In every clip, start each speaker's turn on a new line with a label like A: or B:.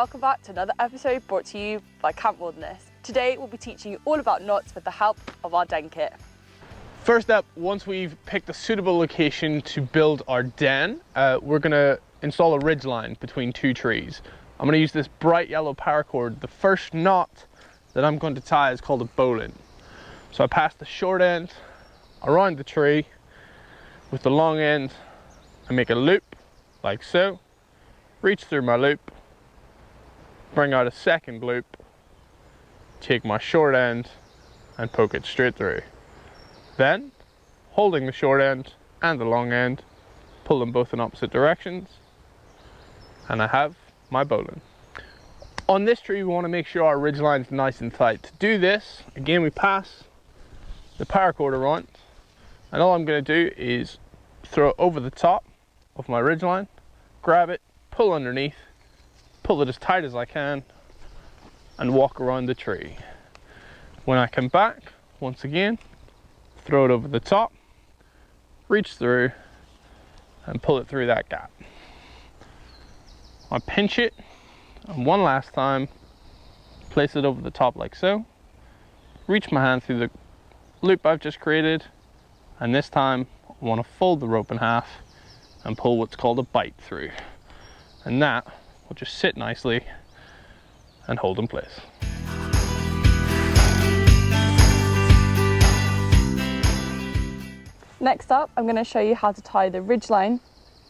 A: welcome back to another episode brought to you by Camp Wilderness. Today we'll be teaching you all about knots with the help of our den kit.
B: First up, once we've picked a suitable location to build our den, we're going to install a ridgeline between two trees. I'm going to use this bright yellow paracord. The first knot that I'm going to tie is called a bowline. So I pass the short end around the tree with the long end and make a loop like so, reach through my loop, bring out a second loop, take my short end and poke it straight through. Then, holding the short end and the long end, pull them both in opposite directions, and I have my bowline. On this tree, we want to make sure our ridgeline is nice and tight. To do this, again, we pass the paracord around, and all I'm going to do is throw it over the top of my ridgeline, grab it, pull underneath, pull it as tight as I can, and walk around the tree. When I come back, once again, throw it over the top, reach through, and pull it through that gap. I pinch it, and one last time, place it over the top like so, reach my hand through the loop I've just created, and this time I want to fold the rope in half and pull what's called a bite through. And that will just sit nicely and hold in place.
A: Next up, I'm going to show you how to tie the ridgeline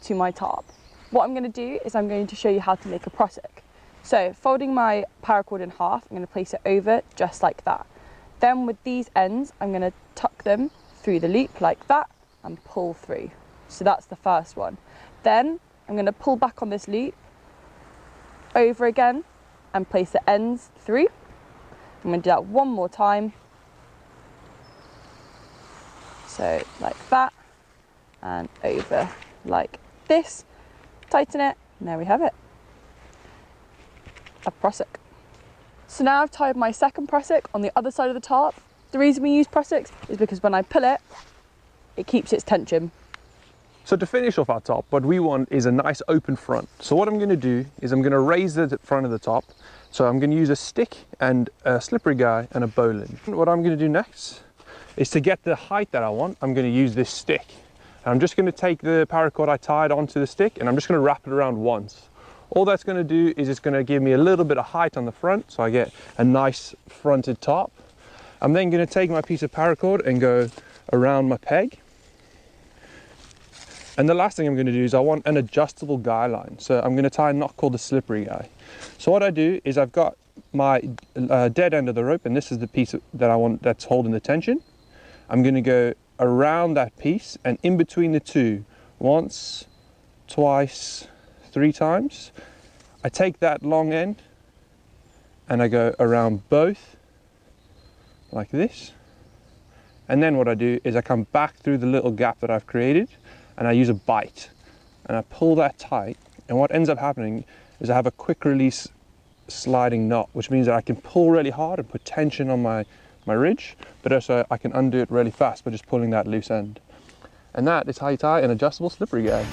A: to my tarp. What I'm going to do is I'm going to show you how to make a prusik. So folding my paracord in half, I'm going to place it over just like that. Then with these ends, I'm going to tuck them through the loop like that and pull through. So that's the first one. Then I'm going to pull back on this loop over again and place the ends through. I'm going to do that one more time. So like that, and over like this. Tighten it, and there we have it. A prusik. So now I've tied my second prusik on the other side of the tarp. The reason we use prusiks is because when I pull it, it keeps its tension.
C: So to finish off our top, what we want is a nice open front. So what I'm going to do is I'm going to raise the front of the top. So I'm going to use a stick and a slippery guy and a bowline. What I'm going to do next is to get the height that I want, I'm going to use this stick. And I'm just going to take the paracord I tied onto the stick and I'm just going to wrap it around once. All that's going to do is it's going to give me a little bit of height on the front, so I get a nice fronted top. I'm then going to take my piece of paracord and go around my peg. And the last thing I'm going to do is I want an adjustable guy line. So I'm going to tie a knot called the slippery guy. So what I do is I've got my dead end of the rope, and this is the piece that I want that's holding the tension. I'm going to go around that piece and in between the two, once, twice, 3 times. I take that long end and I go around both like this. And then what I do is I come back through the little gap that I've created and I use a bite and I pull that tight, and what ends up happening is I have a quick release sliding knot, which means that I can pull really hard and put tension on my ridge, but also I can undo it really fast by just pulling that loose end. And that is how you tie an adjustable slippery guy.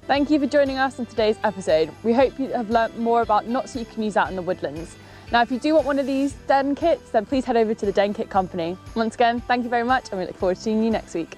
A: Thank you for joining us on today's episode. We hope you have learnt more about knots that you can use out in the woodlands. Now, if you do want one of these den kits, then please head over to the Den Kit Company. Once again, thank you very much, and we look forward to seeing you next week.